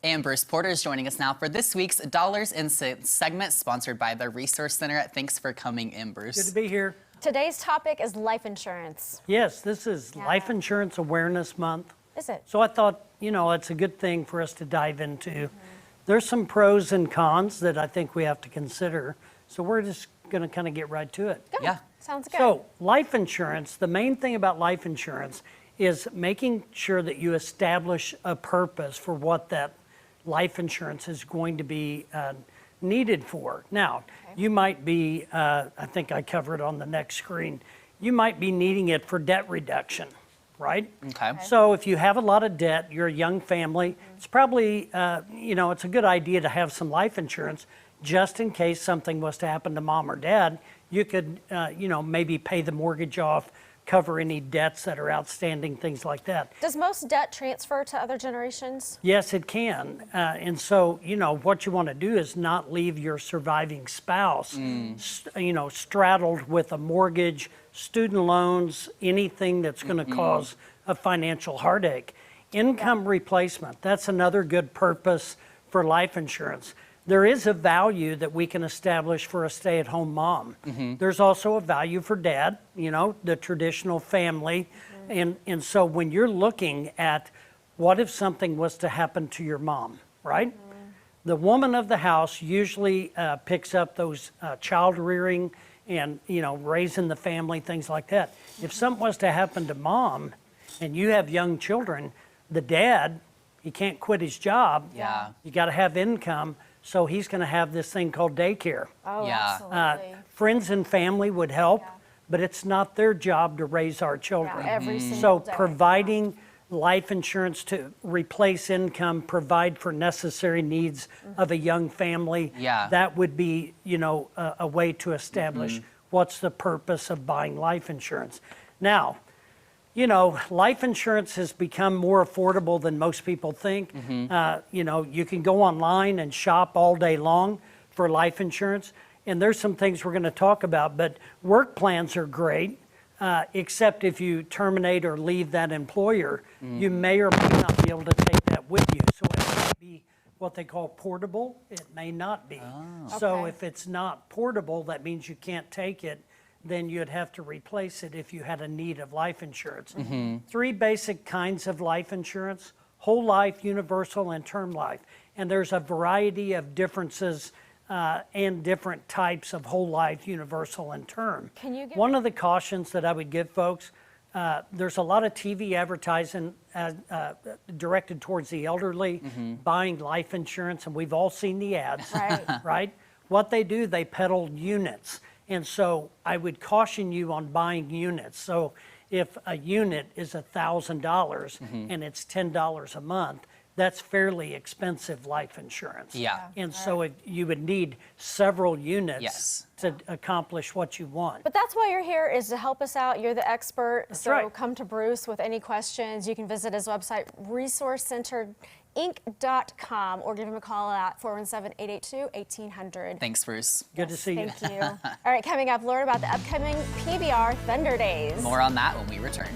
And Bruce Porter is joining us now for this week's Dollars and Cents segment, sponsored by the Resource Center. Thanks for coming in, Bruce. Good to be here. Today's topic is life insurance. Yes, this is Life Insurance Awareness Month. Is it? So I thought, it's a good thing for us to dive into. There's some pros and cons that I think we have to consider. So we're just going to kind of get right to it. Good. Yeah. Sounds good. So life insurance, the main thing about life insurance is making sure that you establish a purpose for what that life insurance is going to be needed for. Now, you might be, I think I covered on the next screen, you might be needing it for debt reduction, right? Okay. So if you have a lot of debt, you're a young family, it's probably, it's a good idea to have some life insurance just in case something was to happen to mom or dad. You could, maybe pay the mortgage off, cover any debts that are outstanding, things like that. Does most debt transfer to other generations? Yes, it can. And so, what you want to do is not leave your surviving spouse, straddled with a mortgage, student loans, anything that's going to cause a financial heartache. Income replacement, that's another good purpose for life insurance. There is a value that we can establish for a stay-at-home mom. There's also a value for dad, the traditional family. And so when you're looking at what if something was to happen to your mom, right? The woman of the house usually picks up those child rearing and, raising the family, things like that. If something was to happen to mom and you have young children, the dad, he can't quit his job. Yeah. You got to have income. So he's going to have this thing called daycare. Oh, Yeah. absolutely. Friends and family would help, but it's not their job to raise our children. Yeah, every single So day. providing life insurance to replace income, provide for necessary needs of a young family, that would be, a way to establish what's the purpose of buying life insurance. Now, life insurance has become more affordable than most people think. You can go online and shop all day long for life insurance. And there's some things we're going to talk about, but work plans are great, except if you terminate or leave that employer, you may or may not be able to take that with you. So it might be what they call portable. It may not be. So if it's not portable, that means you can't take it. Then you'd have to replace it if you had a need of life insurance. 3 basic kinds of life insurance: whole life, universal, and term life. And there's a variety of differences and different types of whole life, universal, and term. Can you give One of the cautions that I would give folks, there's a lot of TV advertising directed towards the elderly buying life insurance, and we've all seen the ads, right? What they do, they peddle units. And so I would caution you on buying units. So if a unit is $1,000 and it's $10 a month, that's fairly expensive life insurance. Yeah. And so you would need several units to accomplish what you want. But that's why you're here, is to help us out. You're the expert. So right. come to Bruce with any questions. You can visit his website, resourcecenterinc.com, or give him a call at 417-882-1800. Thanks, Bruce. Good to see you. Thank you. All right, coming up, learn about the upcoming PBR Thunder Days. More on that when we return.